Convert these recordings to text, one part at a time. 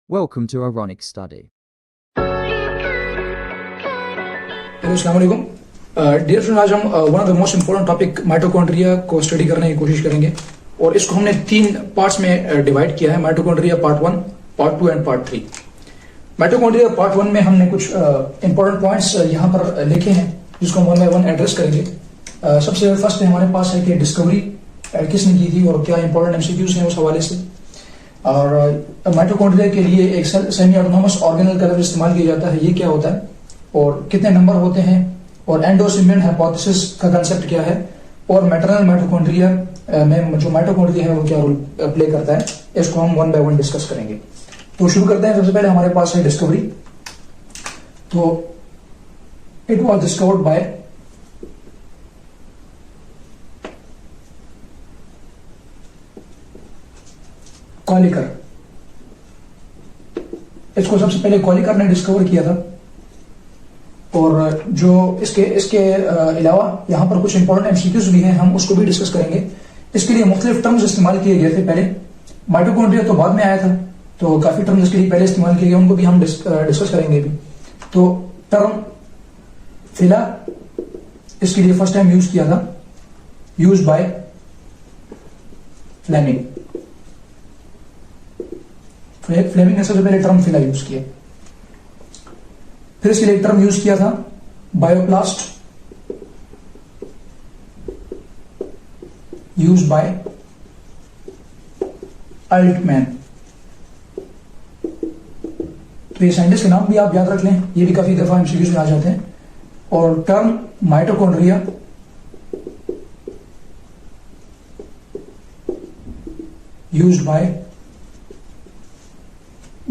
Welcome to Ironic Study. Hello अस्सलाम वालेकुम dear student. आज हम one of the most important topic mitochondria को स्टडी करने की कोशिश करेंगे और इसको हमने तीन पार्ट्स में डिवाइड किया है। Mitochondria part 1, part 2 and part 3। Mitochondria part 1 में हमने कुछ इंपॉर्टेंट पॉइंट्स यहाँ पर लिखे हैं जिसको हम वन बाय वन एड्रेस करेंगे। सबसे फर्स्ट हमारे पास है कि डिस्कवरी किसने की थी और क्या इंपॉर्टेंट एमसीक्यूज हैं उस हवाले से। और माइटोकॉन्ड्रिया के लिए एक सेमी ऑटोनोमस ऑर्गेनल का लफ्ज इस्तेमाल किया जाता है, ये क्या होता है और कितने नंबर होते हैं, और एंडोसिमियन हाइपोथेसिस का कंसेप्ट क्या है, और मैटरनल माइटोकॉन्ड्रिया में जो माइटोकॉन्ड्रिया है वो क्या रोल प्ले करता है, इसको हम वन बाय वन डिस्कस करेंगे। तो शुरू करते हैं। सबसे पहले हमारे पास है डिस्कवरी। तो इट वॉज डिस्कवर्ड बाय कॉलिकर। इसको सबसे पहले कॉलिकर ने डिस्कवर किया था। और जो इसके अलावा यहाँ पर कुछ इंपॉर्टेंट एमसीक्यूज भी हैं, हम उसको भी डिस्कस करेंगे। इसके लिए मुख्तलिफ टर्म्स इस्तेमाल किए गए थे। पहले माइटोकॉन्ड्रिया तो बाद में आया था, तो काफी टर्म्स इसके लिए पहले इस्तेमाल किए गए, उनको भी हम डिस्कस करेंगे भी। तो टर्म फिला इसके लिए फर्स्ट टाइम यूज किया था, यूज बाय फ्लेमिंग। फ्लेमिंग ने सबसे पहले टर्म फिला यूज किया। फिर इसके लिए एक टर्म यूज किया था बायोप्लास्ट, यूज बाय अल्टमैन। तो ये साइंटिस्ट के नाम भी आप याद रख लें, ये भी काफी दफा एमसीक्यूज में आ जाते हैं। और term mitochondria use by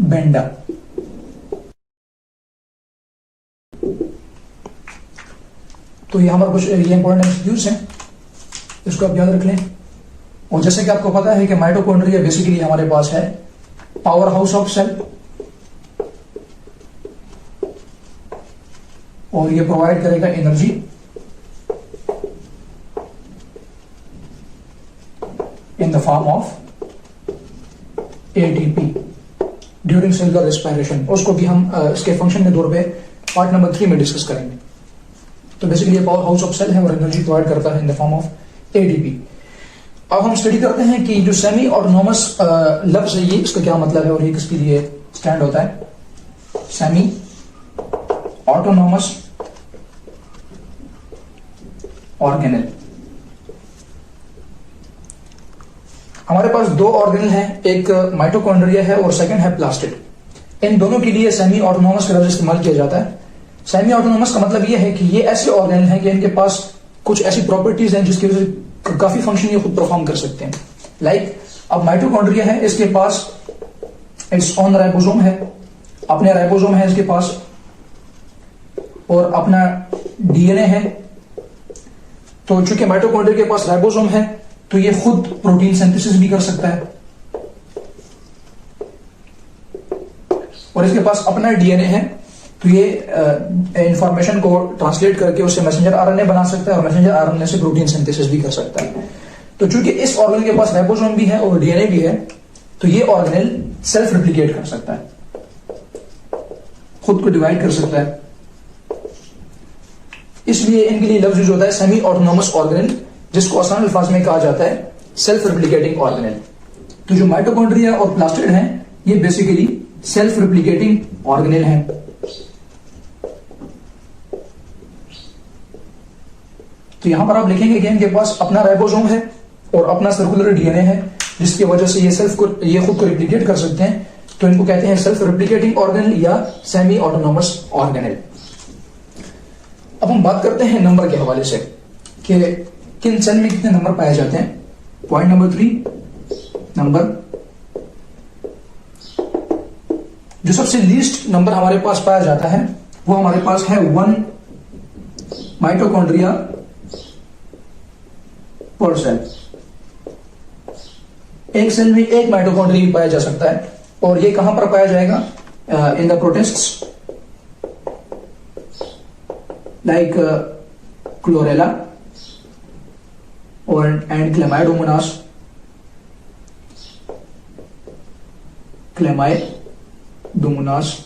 Benda. तो यहां पर कुछ ये इंपॉर्टेंट एमसीक्यूज हैं, इसको आप याद रख लें। और जैसे कि आपको पता है कि माइटोकॉन्ड्रिया बेसिकली हमारे पास है पावर हाउस ऑफ सेल, और ये प्रोवाइड करेगा energy in the form of ATP during cellular respiration. उसको भी हम इसके फंक्शन के तौर पे पार्ट नंबर 3 में डिस्कस करेंगे। तो बेसिकली ये पावर हाउस ऑफ सेल है और एनर्जी प्रोवाइड करता है in the form of ATP. अब हम स्टडी करते हैं कि जो सेमी ऑटोनोमस लफ्ज है, ये इसका क्या मतलब है और ये किसके लिए स्टैंड होता है। Semi autonomous organelle. हमारे पास दो ऑर्गेनल हैं, एक माइटोकॉन्ड्रिया है और सेकंड है प्लास्टिड। इन दोनों के लिए सेमी ऑटोनोमस का लफ्ज इस्तेमाल किया जाता है। सेमी ऑटोनोमस का मतलब यह है कि ये ऐसे ऑर्गेनल हैं कि इनके पास कुछ ऐसी प्रॉपर्टीज हैं जिसकी वजह से काफी फंक्शन ये खुद परफॉर्म कर सकते हैं। लाइक अब माइटोकॉन्ड्रिया है, इसके पास इट्स ऑन राइबोसोम है, अपने राइबोसोम है इसके पास, और अपना डीएनए है। तो चूंकि माइटोकॉन्ड्रिया के पास राइबोसोम है तो ये खुद प्रोटीन सिंथेसिस भी कर सकता है, और इसके पास अपना डीएनए है, तो ये इंफॉर्मेशन को ट्रांसलेट करके उससे मैसेंजर आरएनए बना सकता है और मैसेंजर आरएनए से प्रोटीन सिंथेसिस भी कर सकता है। तो चूंकि इस ऑर्गेनल के पास राइबोसोम भी है और डीएनए भी है, तो ये ऑर्गेनल सेल्फ रिप्लिकेट कर सकता है, खुद को डिवाइड कर सकता है। इसलिए इनके लिए लफ्ज यूज होता है सेमी ऑटोनोमस ऑर्गेनल, जिसको आसान अल्फाज में कहा जाता है सेल्फ रिप्लिकेटिंग ऑर्गेनल। तो जो माइटोकॉन्ड्रिया और प्लास्टिड हैं, ये बेसिकली सेल्फ रिप्लिकेटिंग ऑर्गेनल हैं। तो यहां पर आप लिखेंगे कि इनके पास अपना राइबोसोम है और अपना सर्कुलर डीएनए है, जिसकी वजह से ये खुद को रिप्लिकेट कर सकते हैं। तो इनको कहते हैं सेल्फ रिप्लिकेटिंग ऑर्गेनल या सेमी ऑटोनोमस ऑर्गेनल। अब हम बात करते हैं नंबर के हवाले से कि किन सेल में कितने नंबर पाए जाते हैं। Point number 3, number. जो सबसे लीस्ट नंबर हमारे पास पाया जाता है वो हमारे पास है 1 माइटोकॉन्ड्रिया पर सेल। एक सेल में एक माइटोकॉन्ड्रिया पाया जा सकता है, और ये कहां पर पाया जाएगा, इन द प्रोटिस्ट्स लाइक क्लोरेला और एंड क्लेमाइडोमोनास, क्लेमाइड डोमोनास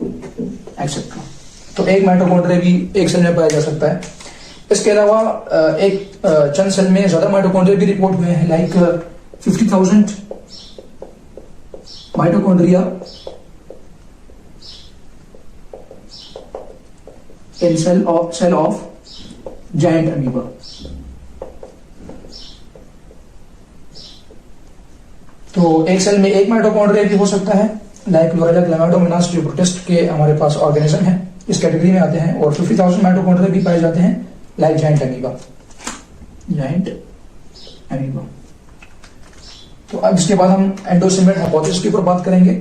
एक्सेट्रा। तो एक माइटोकॉन्ड्रिया भी एक सेल में पाया जा सकता है। इसके अलावा एक चंद सेल में ज्यादा माइटोकॉन्ड्रिया भी रिपोर्ट हुए हैं, like 50,000 mitochondria in cell of giant amoeba. तो एक सेल में एक माइटोकॉन्ड्रिया भी हो सकता है, लाइक लोरेला क्लैमाइडोमोनास जो प्रोटिस्ट के हमारे पास ऑर्गेनिज्म है इस कैटेगरी में आते हैं, और 50,000 माइटोकॉन्ड्रिया भी पाए जाते हैं लाइक जायंट अमीबा। तो अब इसके बाद हम एंडोसिम्बियंट हाइपोथेसिस के ऊपर बात करेंगे।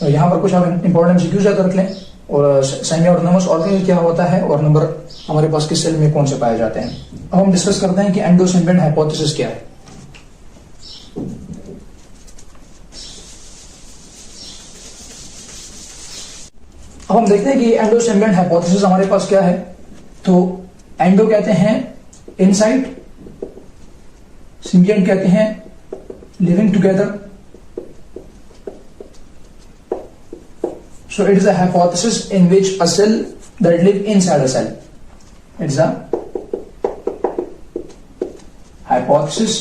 तो यहाँ पर कुछ आप इंपॉर्टेंट एमसीक्यूज याद रख लें, और सेमी ऑटोनोमस ऑर्गेनल क्या होता है और नंबर हमारे पास किस सेल में कौन से पाए जाते हैं। अब हम डिस्कस करते हैं कि एंडोसिम्बियंट हाइपोथेसिस क्या है। अब हम देखते हैं कि एंडोसिम्बियंट हाइपोथेसिस हमारे पास क्या है। तो एंडो कहते हैं इनसाइड, सिम्बियंट कहते हैं living together. So it is a hypothesis in which a cell that live inside a cell. It's a hypothesis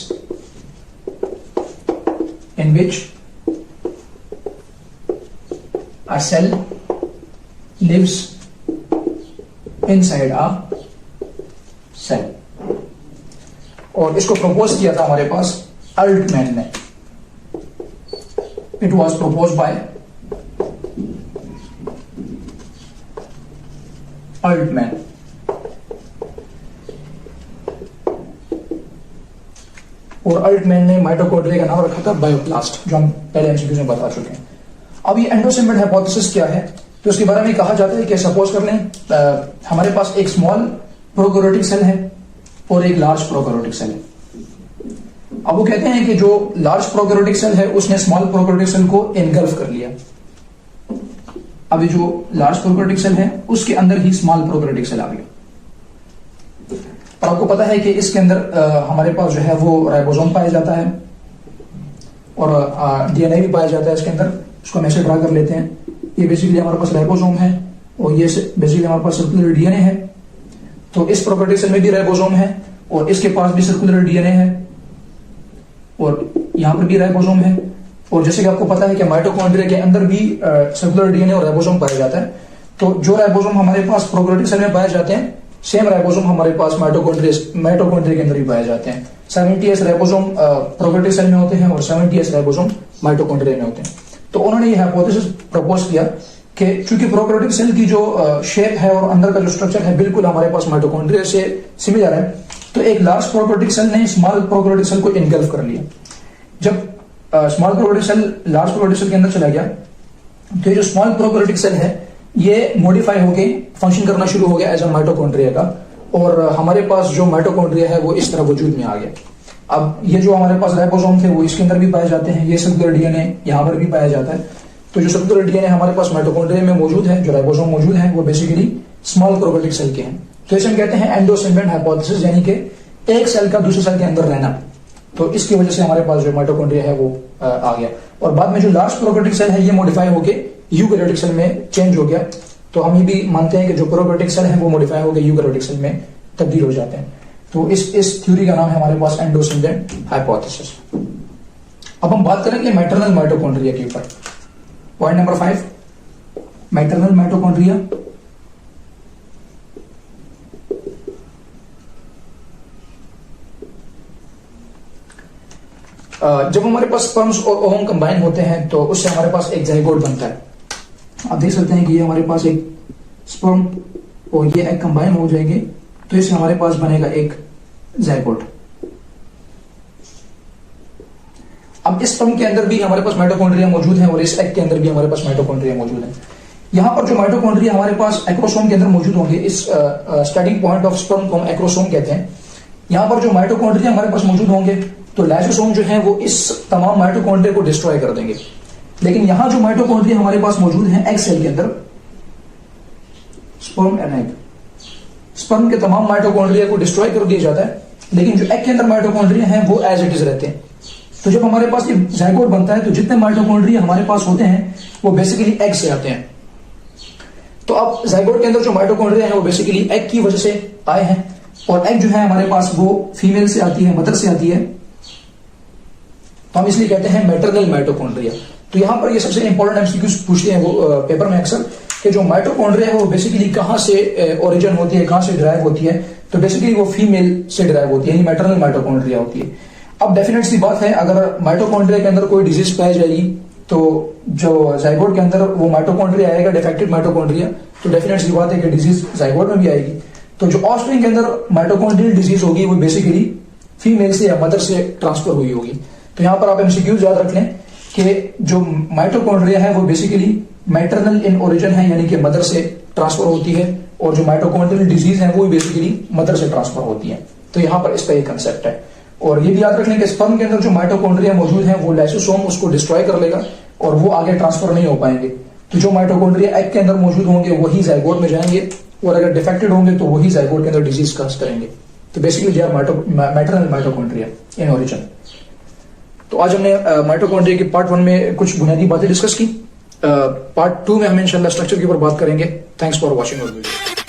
in which a cell lives inside a cell. और इसको प्रपोज किया था हमारे पास अल्टमैन ने। It was proposed by Altmann. और Altmann ने mitochondria का नाम रखा था बायोप्लास्ट, जो हम पहले एमसीक्यू में बता चुके हैं। अब ये एंडोसिम्बियंट हाइपोथेसिस क्या है, तो उसके बारे में कहा जाता है कि सपोज कर लें हमारे पास एक स्मॉल प्रोकैरियोटिक सेल है और एक लार्ज प्रोकैरियोटिक सेल है। अब वो कहते हैं कि जो लार्ज प्रोकैरियोटिक सेल है उसने स्मॉल प्रोकैरियोटिक सेल को एनगल्फ कर लिया। अभी जो लार्ज प्रोकैरियोटिक सेल है उसके अंदर ही स्मॉल प्रोकैरियोटिक सेल आ गया। और आपको पता है कि इसके अंदर हमारे पास जो है वो राइबोसोम पाया जाता है और डीएनए भी पाया जाता है इसके अंदर। उसको हम ऐसे ड्रा कर लेते हैं, ये बेसिकली हमारे पास राइबोसोम है और ये बेसिकली हमारे पास सर्कुलर डीएनए है। तो इस प्रोकैरियोटिक सेल में भी राइबोसोम है और इसके पास भी सर्कुलर डीएनए है और यहां पर भी राइबोसोम है। और जैसे कि आपको पता है कि माइटोकॉन्ड्रिया के अंदर भी सर्कुलर डीएनए और राइबोसोम पाया जाता है। तो जो राइबोसोम हमारे पास प्रोकैरियोटिक सेल में पाए जाते हैं, सेम राइबोसोम हमारे पास माइटोकॉन्ड्रिया के अंदर भी पाए जाते हैं। 70S राइबोसोम प्रोकैरियोटिक सेल में होते हैं और 70S राइबोसोम माइटोकॉन्ड्रिया में होते हैं। तो उन्होंने ये हाइपोथेसिस प्रपोज किया कि चूंकि प्रोकैरियोटिक सेल की जो शेप है और अंदर का जो स्ट्रक्चर है बिल्कुल हमारे पास माइटोकॉन्ड्रिया से सिमिलर है, तो एक लार्ज प्रोकैरियोटिक सेल ने स्मॉल प्रोकैरियोटिक सेल को इनगल्फ कर लिया। जब small prokaryotic cell large prokaryotic cell के अंदर चला गया तो ये जो स्मॉल प्रोकैरियोटिक सेल है ये मॉडिफाई होके फंक्शन करना शुरू हो गया एज अ माइटोकॉन्ड्रिया का, और हमारे पास जो माइटोकॉन्ड्रिया है वो इस तरह वजूद में आ गया। अब ये जो हमारे पास राइबोसोम थे वो इसके अंदर भी पाए जाते हैं, ये सर्कुलर डीएनए यहां पर भी पाया जाता है। तो जो सर्कुलर डीएनए हमारे पास माइटोकॉन्ड्रिया में मौजूद है, जो राइबोसोम मौजूद है, वो बेसिकली स्मॉल प्रोकैरियोटिक सेल के हैं। तो इसे हम कहते हैं एंडोसिम्बियंट हाइपोथेसिस, यानी कि एक सेल का दूसरे सेल के अंदर रहना। तो इसकी वजह से हमारे पास जो माइटोकॉन्ड्रिया है वो आ गया, और बाद में जो लार्ज प्रोकैरियोटिक सेल है ये मॉडिफाई होके यूकैरियोटिक सेल में चेंज हो गया। तो हम ये भी मानते हैं कि जो प्रोकैरियोटिक सेल है वो मॉडिफाई होकर यूकैरियोटिक सेल में तब्दील हो जाते हैं। तो इस थ्योरी का नाम है हमारे पास एंडोसिम्बियंट हाइपोथेसिस। अब हम बात करेंगे मैटरनल माइटोकॉन्ड्रिया के ऊपर। Point number 5, maternal mitochondria. जब हमारे पास स्पर्म्स और ओवम कंबाइन होते हैं तो उससे हमारे पास एक जाइगोट बनता है। आप देख सकते हैं कि ये हमारे पास एक स्पर्म और ये एग कंबाइन हो जाएंगे तो इससे हमारे पास बनेगा एक जाइगोट। अब इस स्पर्म के अंदर भी हमारे पास माइटोकॉन्ड्रिया मौजूद है और इस एग के अंदर भी हमारे पास माइटोकॉन्ड्रिया मौजूद है। यहां पर जो माइटोकॉन्ड्रिया हमारे पास एक्रोसोम के अंदर मौजूद होंगे, इस स्टार्टिंग पॉइंट ऑफ स्पर्म को हम एक्रोसोम कहते हैं। यहां पर जो माइटोकॉन्ड्रिया हमारे पास मौजूद होंगे तो लाइसोसोम जो है वो इस तमाम माइटोकॉन्ड्रिया को डिस्ट्रॉय कर देंगे। लेकिन यहां जो माइटोकॉन्ड्रिया हमारे पास मौजूद है एग सेल के अंदर, स्पर्म एंड एग, स्पर्म के तमाम माइटोकॉन्ड्रिया को डिस्ट्रॉय कर दिया जाता है, लेकिन जो एग के अंदर माइटोकॉन्ड्रिया हैं वो एज इट इज रहते हैं। तो जब हमारे पास ये जाइगोट बनता है तो जितने माइटोकॉन्ड्रिया हमारे पास होते हैं वो बेसिकली एग से आते हैं। तो अब जाइगोट के अंदर जो माइटोकॉन्ड्रिया है वो बेसिकली एग की वजह से आए हैं, और एग जो है हमारे पास वो फीमेल से आती है, मदर से आती है, तो हम इसलिए कहते हैं मैटरनल माइटोकॉन्ड्रिया। तो यहां पर ये सबसे इंपॉर्टेंट एमसीक्यूज पूछते हैं वो पेपर में अक्सर, कि जो माइटोकॉन्ड्रिया है वो बेसिकली कहां से ओरिजिन होती है, कहां से डिराइव होती है। तो बेसिकली वो फीमेल से डिराइव होती है, यानी मैटरनल माइटोकॉन्ड्रिया होती है। अब डेफिनेट सी बात है, अगर माइटोकॉन्ड्रिया के अंदर कोई डिजीज पाई जाएगी तो जो जाइगोट के अंदर वो माइटोकॉन्ड्रिया आएगा, डिफेक्टेड माइटोकॉन्ड्रिया, तो डेफिनेट सी बात है कि डिजीज जाइगोट में भी आएगी। तो जो ऑफस्प्रिंग के अंदर माइटोकॉन्ड्रियल डिजीज होगी वो बेसिकली फीमेल से या मदर से ट्रांसफर हुई होगी। तो यहां पर आप एमसीक्यूज याद रख लें कि जो माइटोकॉन्ड्रिया है वो बेसिकली मैटरनल इन ओरिजिन है, यानी कि मदर से ट्रांसफर होती है, और जो माइटोकॉन्ड्रियल डिजीज है वो बेसिकली मदर से ट्रांसफर होती है। तो यहां पर इसका एक कंसेप्ट है। और ये भी याद रख लें कि स्पर्म के अंदर जो माइटोकॉन्ड्रिया मौजूद है वो लाइसोसोम उसको डिस्ट्रॉय कर लेगा और वो आगे ट्रांसफर नहीं हो पाएंगे। तो जो माइटोकॉन्ड्रिया एग के अंदर मौजूद होंगे वही जाइगोट में जाएंगे, और अगर डिफेक्टेड होंगे तो वही जाइगोट के अंदर डिजीज काज करेंगे। तो basically they are maternal mitochondria in origin. तो आज हमने माइटोकॉन्ड्रिया के पार्ट 1 में कुछ बुनियादी बातें डिस्कस की। पार्ट 2 में हम इंशाल्लाह स्ट्रक्चर के ऊपर बात करेंगे। Thanks for watching our video.